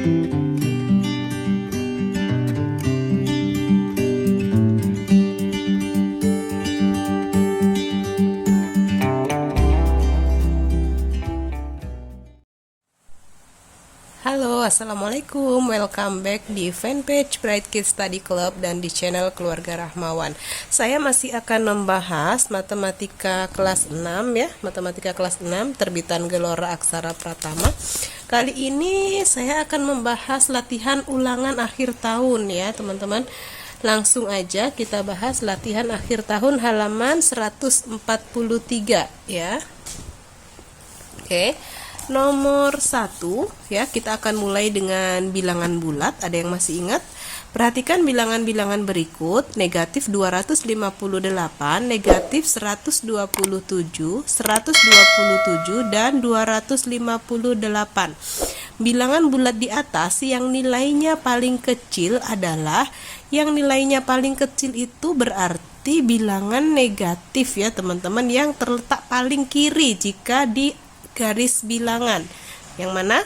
Halo, assalamualaikum. Welcome back di fanpage Bright Kids Study Club dan di channel Keluarga Rahmawan. Saya masih akan membahas matematika kelas 6 ya, matematika kelas 6 terbitan Gelora Aksara Pratama. Kali ini saya akan membahas latihan ulangan akhir tahun ya, teman-teman. Langsung aja kita bahas latihan akhir tahun halaman 143 ya. Oke. Nomor 1 ya, kita akan mulai dengan bilangan bulat. Ada yang masih ingat? Perhatikan bilangan-bilangan berikut: negatif 258, negatif 127, 127 dan 258. Bilangan bulat di atas yang nilainya paling kecil adalah, yang nilainya paling kecil itu berarti bilangan negatif ya teman-teman, yang terletak paling kiri jika di garis bilangan. Yang mana?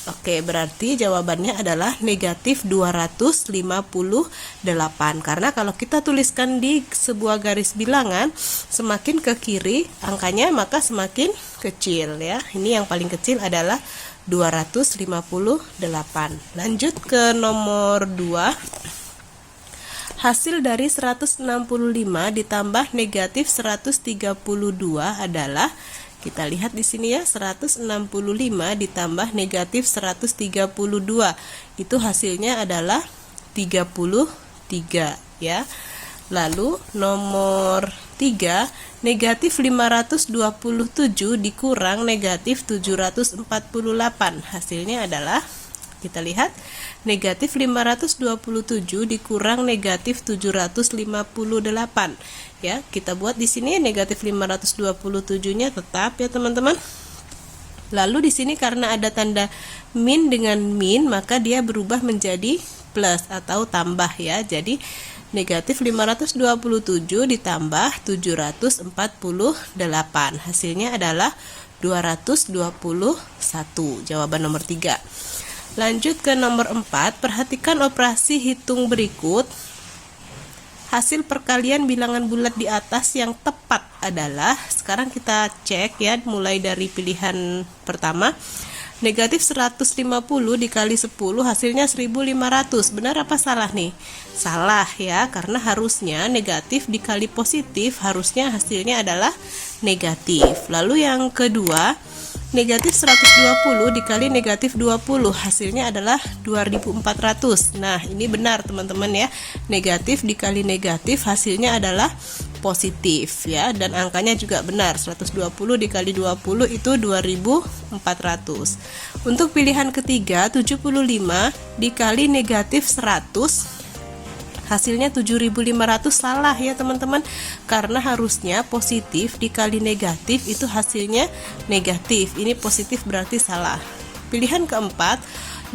Oke, berarti jawabannya adalah negatif 258. Karena kalau kita tuliskan di sebuah garis bilangan, semakin ke kiri angkanya maka semakin kecil ya. Ini yang paling kecil adalah 258. Lanjut ke nomor 2. Hasil dari 165 ditambah negatif 132 adalah, kita lihat di sini ya, 165 ditambah negatif 132. Itu hasilnya adalah 33 ya. Lalu nomor 3, negatif 527 dikurang negatif 748. Hasilnya adalah, kita lihat, negatif 527 dikurang negatif 758 ya. Kita buat di sini negatif 527-nya tetap ya teman-teman. Lalu di sini karena ada tanda min dengan min, maka dia berubah menjadi plus atau tambah ya. Jadi negatif 527 ditambah 748. Hasilnya adalah 221. Jawaban nomor 3. Lanjut ke nomor 4. Perhatikan operasi hitung berikut. Hasil perkalian bilangan bulat di atas yang tepat adalah, sekarang kita cek ya, mulai dari pilihan pertama. Negatif 150 dikali 10 hasilnya 1500. Benar apa salah nih? Salah ya, karena harusnya negatif dikali positif, harusnya hasilnya adalah negatif. Lalu yang kedua, negatif 120 dikali negatif 20 hasilnya adalah 2400. Nah, ini benar teman-teman ya. Negatif dikali negatif hasilnya adalah positif ya, dan angkanya juga benar. 120 dikali 20 itu 2400. Untuk pilihan ketiga, 75 dikali negatif 100 hasilnya 7500. Salah ya teman-teman, karena harusnya positif dikali negatif itu hasilnya negatif. Ini positif berarti salah. Pilihan keempat,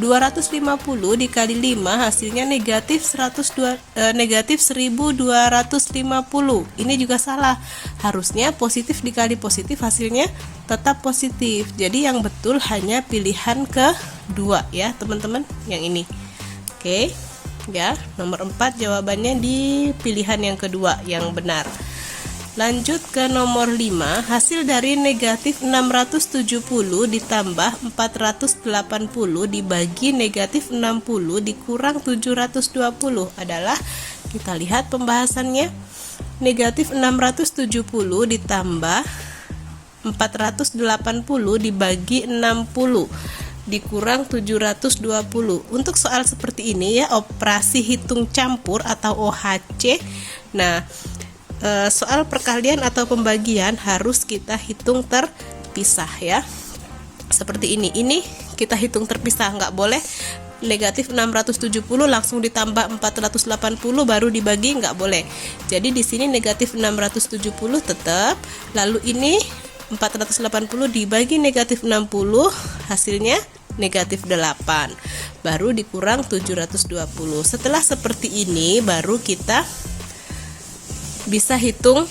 250 dikali 5 hasilnya negatif 1250. Ini juga salah. Harusnya positif dikali positif hasilnya tetap positif. Jadi yang betul hanya pilihan kedua ya teman-teman, yang ini. Oke. Ya, nomor 4 jawabannya di pilihan yang kedua yang benar. Lanjut ke nomor 5. Hasil dari negatif 670 ditambah 480 dibagi negatif 60 dikurang 720 adalah, kita lihat pembahasannya. Negatif 670 ditambah 480 dibagi 60 dikurang 720. Untuk soal seperti ini ya, operasi hitung campur atau OHC. Nah, soal perkalian atau pembagian harus kita hitung terpisah ya. Seperti ini. Ini kita hitung terpisah, nggak boleh negatif 670 langsung ditambah 480 baru dibagi, nggak boleh. Jadi di sini negatif 670 tetap, lalu ini 480 dibagi negatif 60 hasilnya negatif 8, baru dikurang 720. Setelah seperti ini baru kita bisa hitung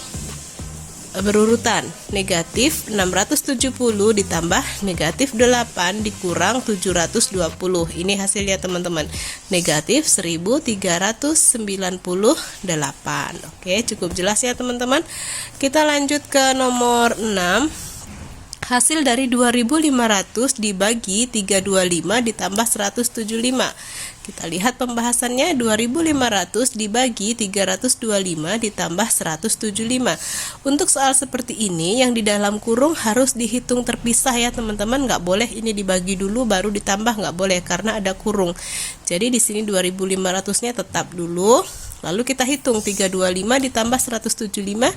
berurutan. Negatif 670 ditambah negatif 8 dikurang 720. Ini hasilnya teman-teman. Negatif 1398. Oke, cukup jelas ya teman-teman. Kita lanjut ke nomor 6. Hasil dari 2500 dibagi 325 ditambah 175. Kita lihat pembahasannya. 2500 dibagi 325 ditambah 175. Untuk soal seperti ini yang di dalam kurung harus dihitung terpisah ya teman-teman. Nggak boleh ini dibagi dulu baru ditambah, nggak boleh karena ada kurung. Jadi di sini 2500-nya tetap dulu. Lalu kita hitung 325 ditambah 175,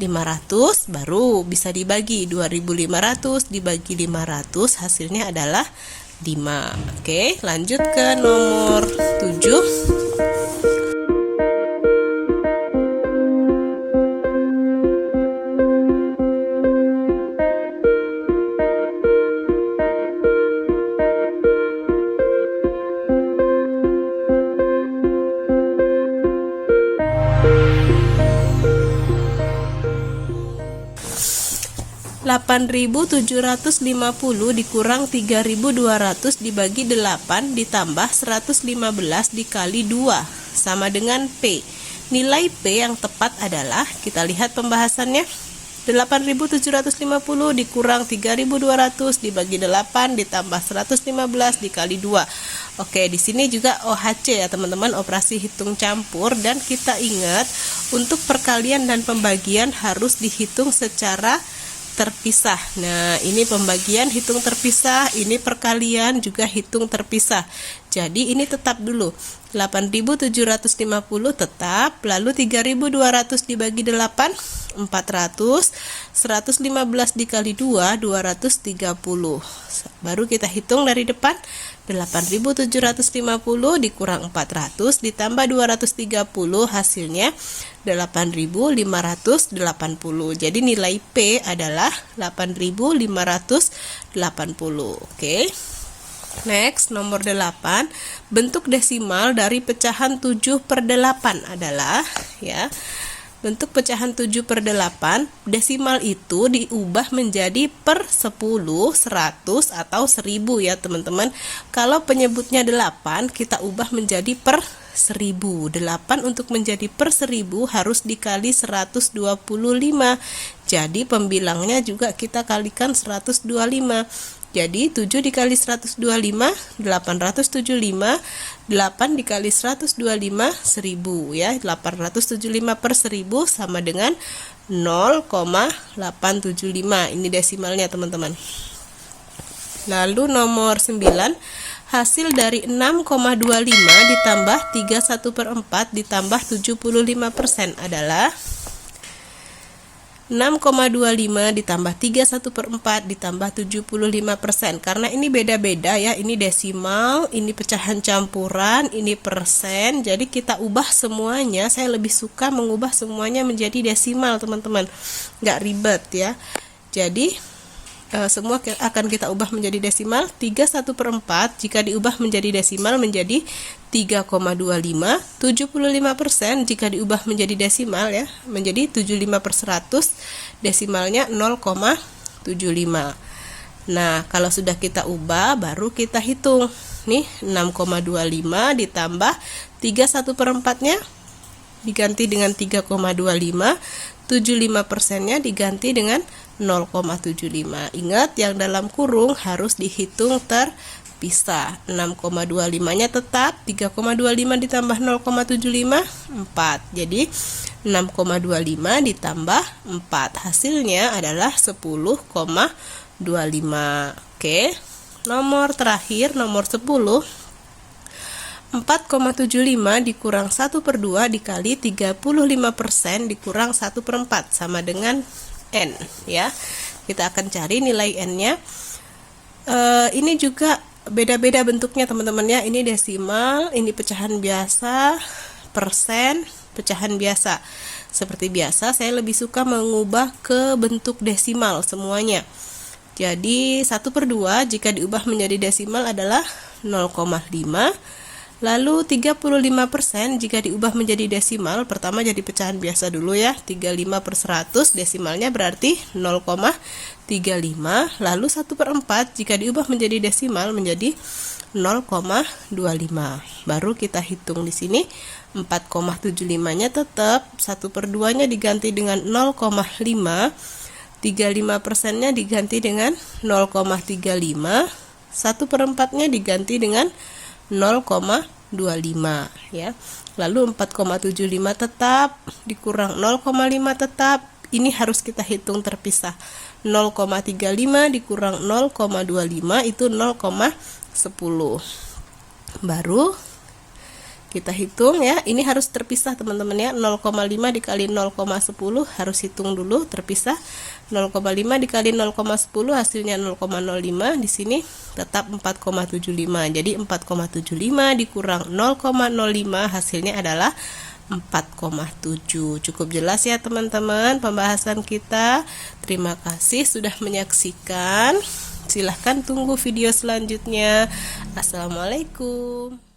500, baru bisa dibagi. 2500 dibagi 500 hasilnya adalah 5. Oke, lanjut ke nomor 7. (8.750) dikurang 3.200 dibagi 8 ditambah 115 dikali 2 sama dengan P. Nilai P yang tepat adalah, kita lihat pembahasannya, 8.750 dikurang 3.200 dibagi 8 ditambah 115 dikali 2. Oke, di sini juga OHC ya teman-teman, operasi hitung campur, dan kita ingat untuk perkalian dan pembagian harus dihitung secara terpisah. Nah, ini pembagian hitung terpisah, ini perkalian juga hitung terpisah. Jadi ini tetap dulu. 8.750 tetap, lalu 3.200 dibagi 8, 400, 115 dikali 2, 230. Baru kita hitung dari depan. 8.750 dikurang 400 ditambah 230 hasilnya 8.580. Jadi nilai P adalah 8.580. Oke. Next, nomor 8. Bentuk desimal dari pecahan 7/8 adalah, ya, bentuk pecahan 7/8, desimal itu diubah menjadi per 10, 100, atau 1000 ya teman-teman. Kalau penyebutnya 8, kita ubah menjadi per 1000. 8 untuk menjadi per 1000 harus dikali 125. Jadi pembilangnya juga kita kalikan 125. Jadi 7 dikali 125, 875, 8 dikali 125, 1000 ya. 875 per 1000 sama dengan 0,875. Ini desimalnya teman-teman. Lalu nomor 9, hasil dari 6,25 ditambah 31/4 ditambah 75% adalah 6,25 ditambah 31/4 ditambah 75%. Karena ini beda-beda ya, ini desimal, ini pecahan campuran, ini persen. Jadi kita ubah semuanya. Saya lebih suka mengubah semuanya menjadi desimal teman-teman, nggak ribet ya. Jadi semua akan kita ubah menjadi desimal. 31/4 jika diubah menjadi desimal menjadi 3,25. 75% jika diubah menjadi desimal ya menjadi 75/100, desimalnya 0,75. Nah, kalau sudah kita ubah baru kita hitung. Nih 6,25 ditambah 31/4-nya diganti dengan 3,25, 75%-nya diganti dengan 0,75. Ingat, yang dalam kurung harus dihitung terpisah. 6,25-nya tetap, 3,25 ditambah 0,75, 4. Jadi 6,25 ditambah 4. Hasilnya adalah 10,25. Oke. Nomor terakhir, nomor 10. 4,75 dikurang 1/2 dikali 35% dikurang 1/4 sama dengan N ya. Kita akan cari nilai N-nya. Ini juga beda-beda bentuknya teman-teman ya. Ini desimal, ini pecahan biasa, persen, pecahan biasa. Seperti biasa saya lebih suka mengubah ke bentuk desimal semuanya. Jadi 1/2 jika diubah menjadi desimal adalah 0,5. Lalu 35% jika diubah menjadi desimal, pertama jadi pecahan biasa dulu ya, 35/100, desimalnya berarti 0,35. Lalu 1/4 jika diubah menjadi desimal menjadi 0,25. Baru kita hitung di sini 4,75-nya tetap, 1/2-nya diganti dengan 0,5, 35%-nya diganti dengan 0,35, 1/4-nya diganti dengan 0,25 ya. Lalu 4,75 tetap dikurang 0,5 tetap. Ini harus kita hitung terpisah. 0,35 dikurang 0,25 itu 0,10. Baru kita hitung ya. Ini harus terpisah teman-teman ya. 0,5 dikali 0,10 harus hitung dulu terpisah. 0,5 dikali 0,10 hasilnya 0,05. Di sini tetap 4,75. Jadi 4,75 dikurang 0,05 hasilnya adalah 4,7. Cukup jelas ya teman-teman pembahasan kita. Terima kasih sudah menyaksikan. Silahkan tunggu video selanjutnya. Assalamualaikum.